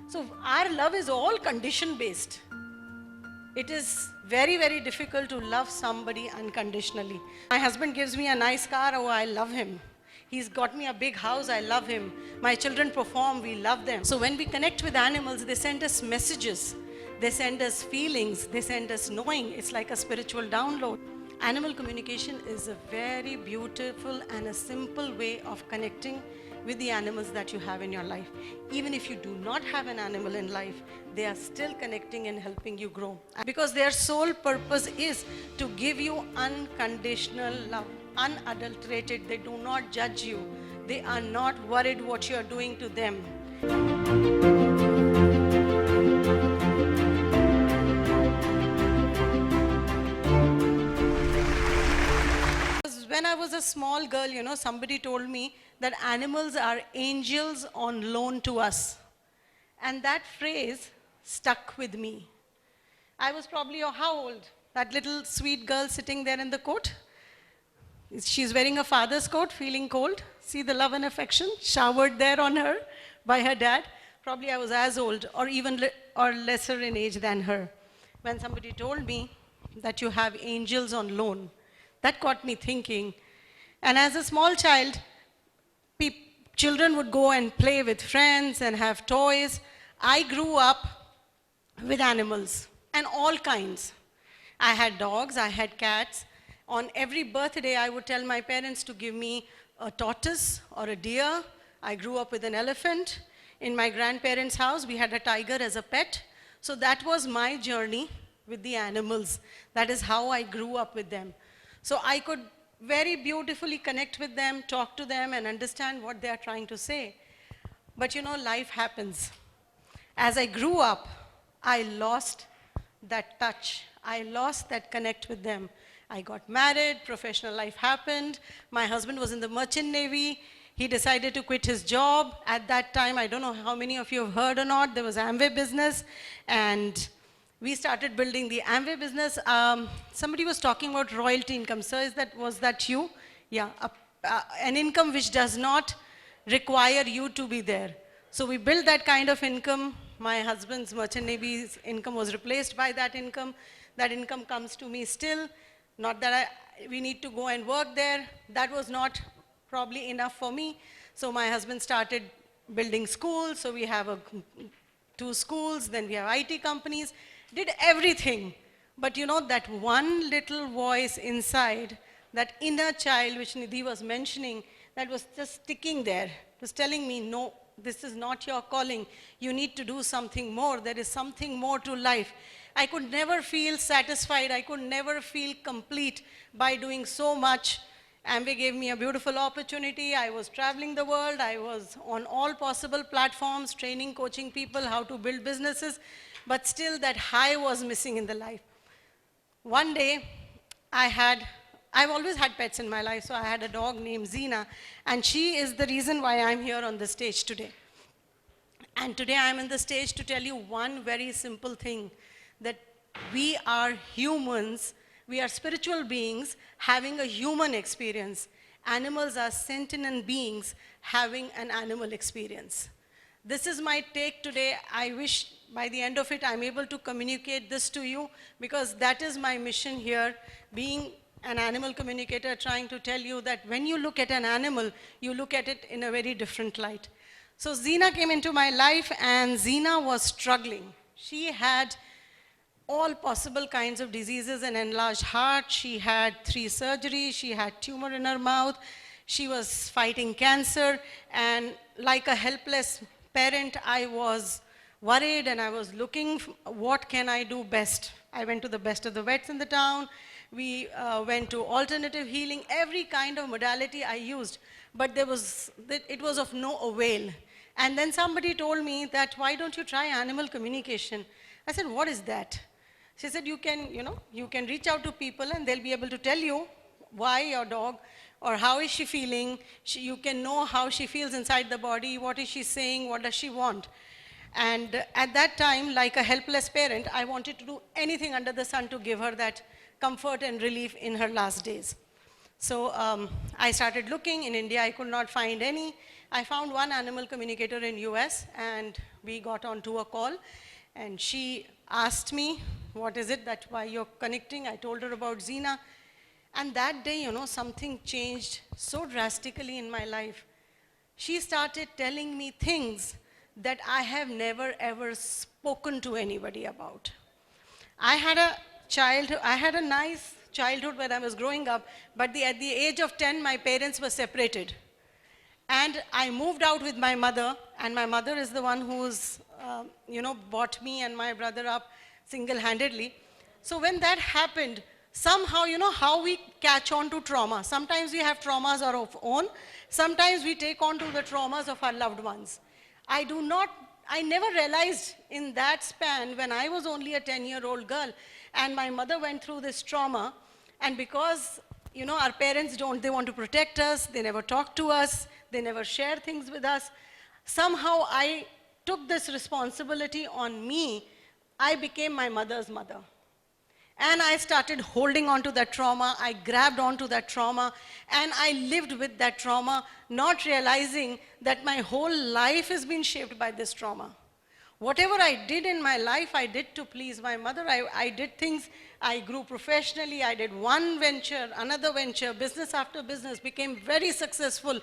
So our love is all condition based. It is very, very difficult to love somebody unconditionally. My husband gives me a nice car, oh, I love him. He's got me a big house, I love him. My children perform, we love them. So when we connect with animals, they send us messages, they send us feelings, they send us knowing. It's like a spiritual download. Animal communication is a very beautiful and a simple way of connecting with the animals that you have in your life. Even if you do not have an animal in life, they are still connecting and helping you grow. Because their sole purpose is to give you unconditional love, unadulterated. They do not judge you. They are not worried what you are doing to them. When I was a small girl, somebody told me that animals are angels on loan to us. And that phrase stuck with me. I was probably, how old? That little sweet girl sitting there in the coat. She's wearing a father's coat, feeling cold. See the love and affection showered there on her by her dad. Probably I was as old or even or lesser in age than her. When somebody told me that you have angels on loan, that got me thinking. And as a small child, children would go and play with friends and have toys. I grew up with animals and all kinds. I had dogs, I had cats. On every birthday, I would tell my parents to give me a tortoise or a deer. I grew up with an elephant. In my grandparents' house, we had a tiger as a pet. So that was my journey with the animals. That is how I grew up with them. So I could very beautifully connect with them, talk to them, and understand what they are trying to say. But life happens. As I grew up, I lost that touch. I lost that connect with them. I got married, professional life happened. My husband was in the merchant navy. He decided to quit his job. At that time, I don't know how many of you have heard or not, there was Amway business. And we started building the Amway business. Somebody was talking about royalty income. Sir, was that you? Yeah, an income which does not require you to be there. So we built that kind of income. My husband's merchant navy's income was replaced by that income. That income comes to me still. Not that we need to go and work there. That was not probably enough for me. So my husband started building schools. So we have 2 schools, then we have IT companies. Did everything. But that one little voice inside, that inner child which Nidhi was mentioning, that was just sticking there. It was telling me, no, this is not your calling. You need to do something more. There is something more to life. I could never feel satisfied. I could never feel complete by doing so much. Amway gave me a beautiful opportunity. I was traveling the world. I was on all possible platforms, training, coaching people how to build businesses. But still that high was missing in the life. One day, I've always had pets in my life, so I had a dog named Zina, and she is the reason why I'm here on the stage today. And today I'm on the stage to tell you one very simple thing, that we are humans, we are spiritual beings having a human experience. Animals are sentient beings having an animal experience. This is my take today. I wish by the end of it, I'm able to communicate this to you, because that is my mission here, being an animal communicator, trying to tell you that when you look at an animal, you look at it in a very different light. So Zina came into my life, and Zina was struggling. She had all possible kinds of diseases, an enlarged heart. She had 3 surgeries. She had tumor in her mouth. She was fighting cancer, and like a helpless parent, I was worried, and I was looking, what can I do best? I went to the best of the vets in the town. We went to alternative healing, every kind of modality I used, but it was of no avail. And then somebody told me that, why don't you try animal communication? I said, what is that? She said, you can reach out to people and they'll be able to tell you why your dog, or how is she feeling. You can know how she feels inside the body, what is she saying, what does she want. And at that time, like a helpless parent, I wanted to do anything under the sun to give her that comfort and relief in her last days. So I started looking. In India, I could not find any. I found one animal communicator in US, and we got onto a call, and she asked me, what is it that why you're connecting? I told her about Zina. And that day, something changed so drastically in my life. She started telling me things that I have never ever spoken to anybody about. I had a nice childhood when I was growing up, but at the age of 10, my parents were separated. And I moved out with my mother, and my mother is the one who's, brought me and my brother up single-handedly. So when that happened, somehow, how we catch on to trauma. Sometimes we have traumas of our own. Sometimes we take on to the traumas of our loved ones. I never realized in that span when I was only a 10-year-old girl and my mother went through this trauma, and because, our parents they want to protect us, they never talk to us, they never share things with us. Somehow I took this responsibility on me. I became my mother's mother. And I started holding on to that trauma. I grabbed onto that trauma, and I lived with that trauma, not realizing that my whole life has been shaped by this trauma. Whatever I did in my life, I did to please my mother. I did things, I grew professionally, I did one venture, another venture, business after business, became very successful.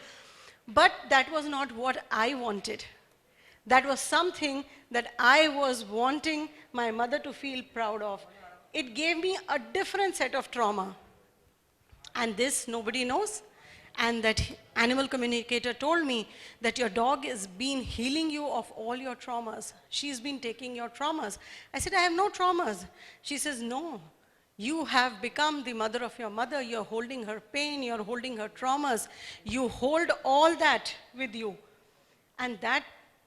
But that was not what I wanted. That was something that I was wanting my mother to feel proud of. It gave me a different set of trauma. And this nobody knows. And that animal communicator told me that your dog has been healing you of all your traumas. She's been taking your traumas. I said, I have no traumas. She says, no. You have become the mother of your mother. You're holding her pain. You're holding her traumas. You hold all that with you. And that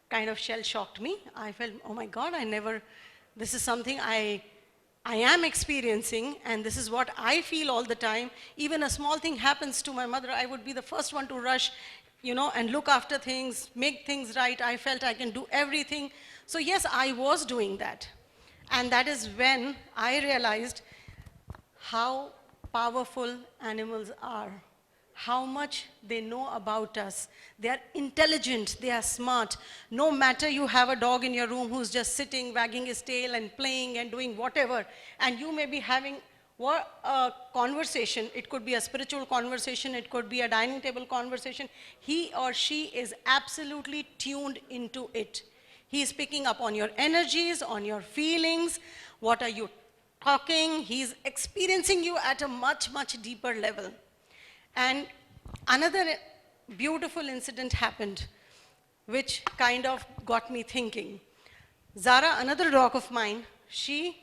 kind of shell-shocked me. I felt, oh my God, this is something I am experiencing, and this is what I feel all the time. Even a small thing happens to my mother, I would be the first one to rush, and look after things, make things right. I felt I can do everything. So yes, I was doing that. And that is when I realized how powerful animals are, how much they know about us. They are intelligent, they are smart. No matter you have a dog in your room who's just sitting, wagging his tail and playing and doing whatever, and you may be having a conversation. It could be a spiritual conversation, it could be a dining table conversation. He or she is absolutely tuned into it. He is picking up on your energies, on your feelings. What are you talking? He's experiencing you at a much, much deeper level. And another beautiful incident happened, which kind of got me thinking. Zara, another dog of mine, she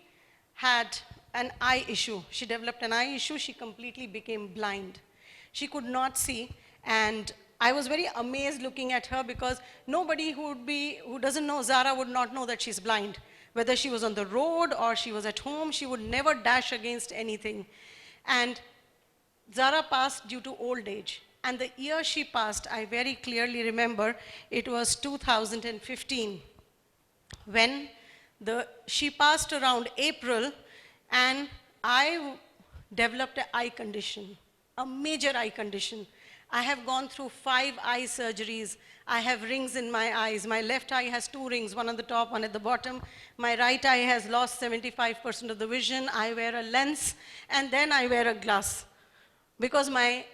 had an eye issue. She developed an eye issue. She completely became blind. She could not see, and I was very amazed looking at her, because nobody who doesn't know Zara would not know that she's blind. Whether she was on the road or she was at home, she would never dash against anything. And Zara passed due to old age. And the year she passed, I very clearly remember, it was 2015. When she passed around April, and I developed an eye condition, a major eye condition. I have gone through 5 eye surgeries. I have rings in my eyes. My left eye has 2 rings, one on the top, one at the bottom. My right eye has lost 75% of the vision. I wear a lens, and then I wear a glass, because my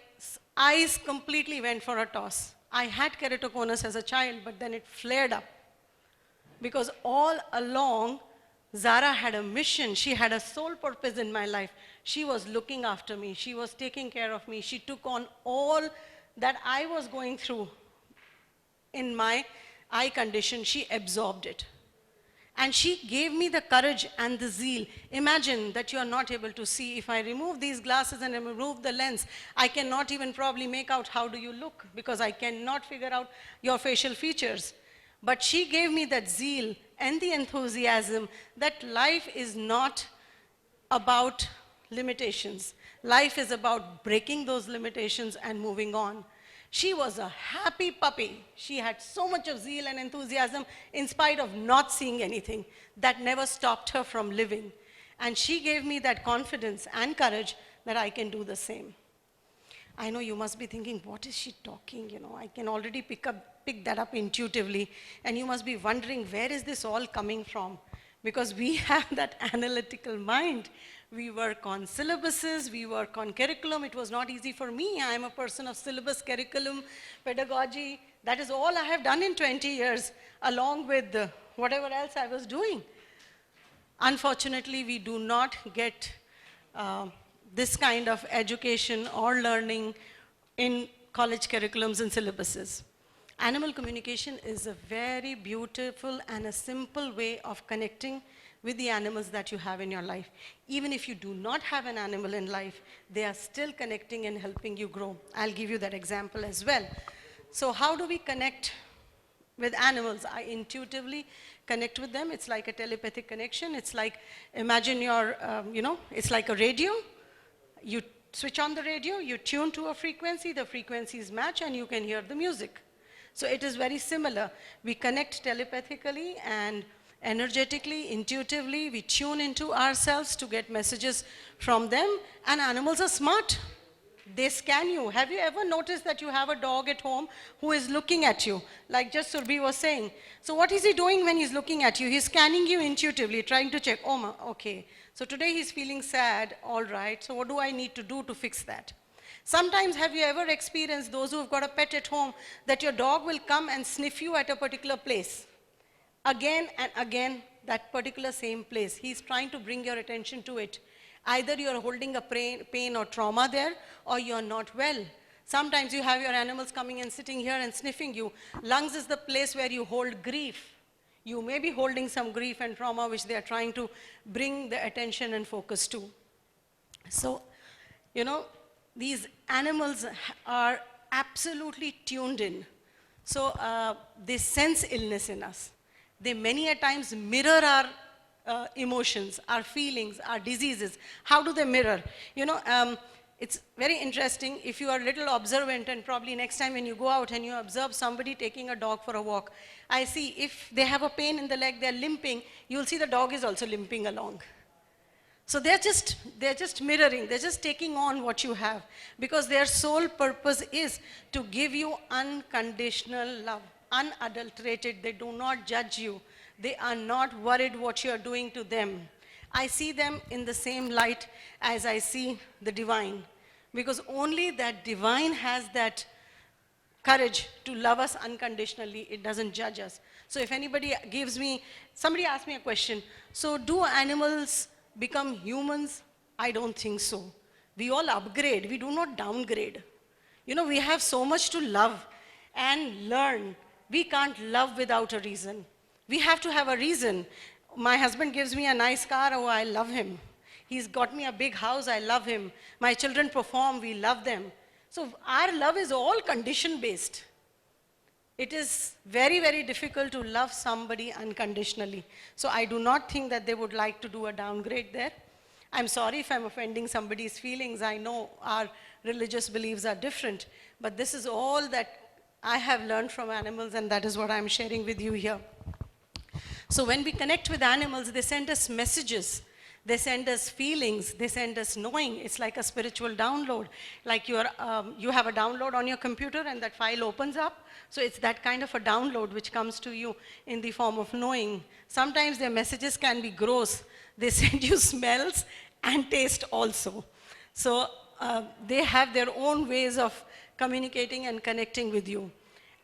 eyes completely went for a toss. I had keratoconus as a child, but then it flared up. Because all along, Zara had a mission. She had a sole purpose in my life. She was looking after me. She was taking care of me. She took on all that I was going through in my eye condition. She absorbed it. And she gave me the courage and the zeal. Imagine that you are not able to see. If I remove these glasses and I remove the lens, I cannot even probably make out how do you look, because I cannot figure out your facial features. But she gave me that zeal and the enthusiasm that life is not about limitations. Life is about breaking those limitations and moving on. She was a happy puppy. She had so much of zeal and enthusiasm in spite of not seeing anything. That never stopped her from living. And she gave me that confidence and courage that I can do the pick I know you must be thinking, what is she talking? I can already pick pick that up intuitively. And you must be wondering, where is this all coming from? Because we have that analytical mind. We work on syllabuses, we work on curriculum. It was not easy for me. I am a person of syllabus, curriculum, pedagogy. That is all I have done in 20 years, along with whatever else I was doing. Unfortunately, we do not get this kind of education or learning in college curriculums and syllabuses. Animal communication is a very beautiful and a simple way of connecting with the animals that you have in your life. Even if you do not have an animal in life, they are still connecting and helping you grow. I'll give you that example as well. So how do we connect with animals? I intuitively connect with them. It's like a telepathic connection. It's like, imagine your, it's like a radio. You switch on the radio, you tune to a frequency, the frequencies match, and you can hear the music. So it is very similar. We connect telepathically and energetically, intuitively. We tune into ourselves to get messages from them, and animals are smart. They scan you. Have you ever noticed that you have a dog at home who is looking at you? Like just Surbhi was saying. So what is he doing when he's looking at you? He's scanning you intuitively, trying to check, oh, okay. So today he's feeling sad, all right. So what do I need to do to fix that? Sometimes have you ever experienced, those who have got a pet at home, that your dog will come and sniff you at a particular place? Again and again, that particular same place. He's trying to bring your attention to it. Either you're holding a pain or trauma there, or you're not well. Sometimes you have your animals coming and sitting here and sniffing you. Lungs is the place where you hold grief. You may be holding some grief and trauma which they are trying to bring the attention and focus to. So, these animals are absolutely tuned in. So they sense illness in us. They many a times mirror our emotions, our feelings, our diseases. How do they mirror? It's very interesting if you are a little observant, and probably next time when you go out and you observe somebody taking a dog for a walk, I see if they have a pain in the leg, they're limping, you'll see the dog is also limping along. So they're just mirroring, they're just taking on what you have, because their sole purpose is to give you unconditional love, unadulterated. They do not judge you. They are not worried what you are doing to them. I see them in the same light as I see the divine, because only that divine has that courage to love us unconditionally. It doesn't judge us. So if anybody somebody asked me a question, so do animals become humans? I don't think so. We all upgrade, we do not downgrade. We have so much to love and learn. We can't love without a reason. We have to have a reason. My husband gives me a nice car, oh, I love him. He's got me a big house, I love him. My children perform, we love them. So our love is all condition-based. It is very, very difficult to love somebody unconditionally. So I do not think that they would like to do a downgrade there. I'm sorry if I'm offending somebody's feelings. I know our religious beliefs are different, but this is all that I have learned from animals, and that is what I'm sharing with you here. So when we connect with animals, they send us messages. They send us feelings. They send us knowing. It's like a spiritual download. Like you have a download on your computer and that file opens up. So it's that kind of a download which comes to you in the form of knowing. Sometimes their messages can be gross. They send you smells and taste also. So they have their own ways of communicating and connecting with you.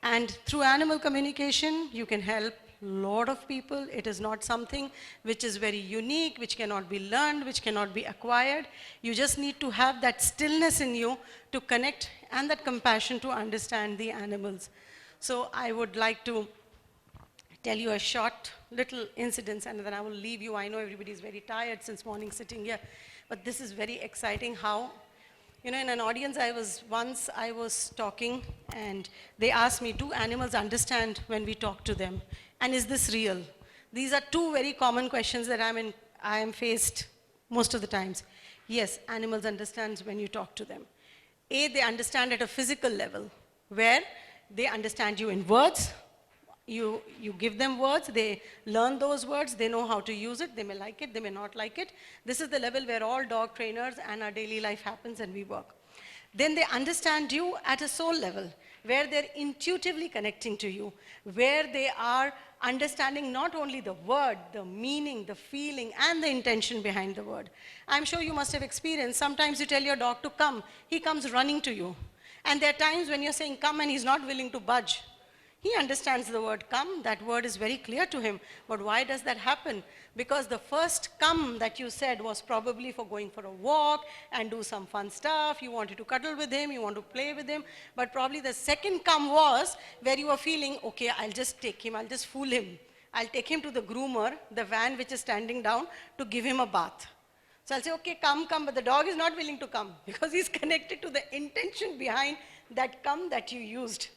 And through animal communication, you can help lot of people. It is not something which is very unique, which cannot be learned, which cannot be acquired. You just need to have that stillness in you to connect, and that compassion to understand the animals. So I would like to tell you a short little incident, and then I will leave you. I know everybody is very tired since morning sitting here, but this is very exciting how, in an audience I was talking, and they asked me, do animals understand when we talk to them? And is this real? These are two very common questions that I am faced most of the times. Yes, animals understand when you talk to them. They understand at a physical level, where they understand you in words. You give them words, they learn those words, they know how to use it, they may like it, they may not like it. This is the level where all dog trainers and our daily life happens and we work. Then they understand you at a soul level. where they're intuitively connecting to you, where they are understanding not only the word, the meaning, the feeling, and the intention behind the word. I'm sure you must have experienced, sometimes you tell your dog to come, he comes running to you. And there are times when you're saying come and he's not willing to budge. He understands the word come, that word is very clear to him. But why does that happen? Because the first come that you said was probably for going for a walk and do some fun stuff. You wanted to cuddle with him, you want to play with him. But probably the second come was where you were feeling, okay, I'll just take him, I'll just fool him. I'll take him to the groomer, the van which is standing down, to give him a bath. So I'll say, okay, come, but the dog is not willing to come because he's connected to the intention behind that come that you used.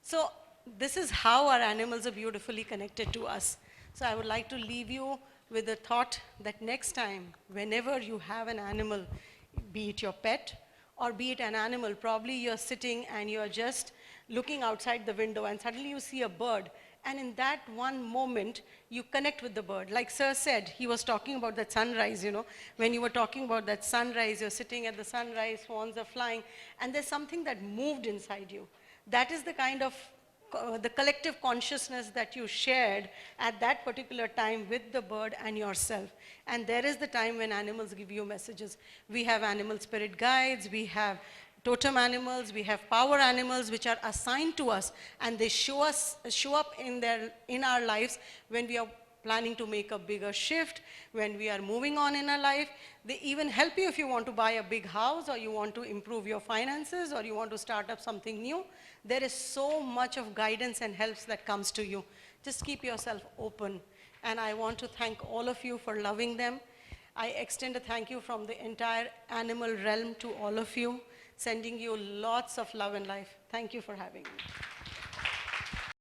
So this is how our animals are beautifully connected to us. So I would like to leave you with the thought that next time, whenever you have an animal, be it your pet or be it an animal, probably you're sitting and you're just looking outside the window and suddenly you see a bird. And in that one moment, you connect with the bird. Like Sir said, he was talking about that sunrise, you know. When you were talking about that sunrise, you're sitting at the sunrise, swans are flying, and there's something that moved inside you. That is the kind of the collective consciousness that you shared at that particular time with the bird and yourself. And there is the time when animals give you messages. We have animal spirit guides, we have totem animals, we have power animals which are assigned to us, and they show up in our lives when we are planning to make a bigger shift, when we are moving on in our life. They even help you if you want to buy a big house, or you want to improve your finances, or you want to start up something new. There is so much of guidance and helps that comes to you. Just keep yourself open. And I want to thank all of you for loving them. I extend a thank you from the entire animal realm to all of you, sending you lots of love and life. Thank you for having me.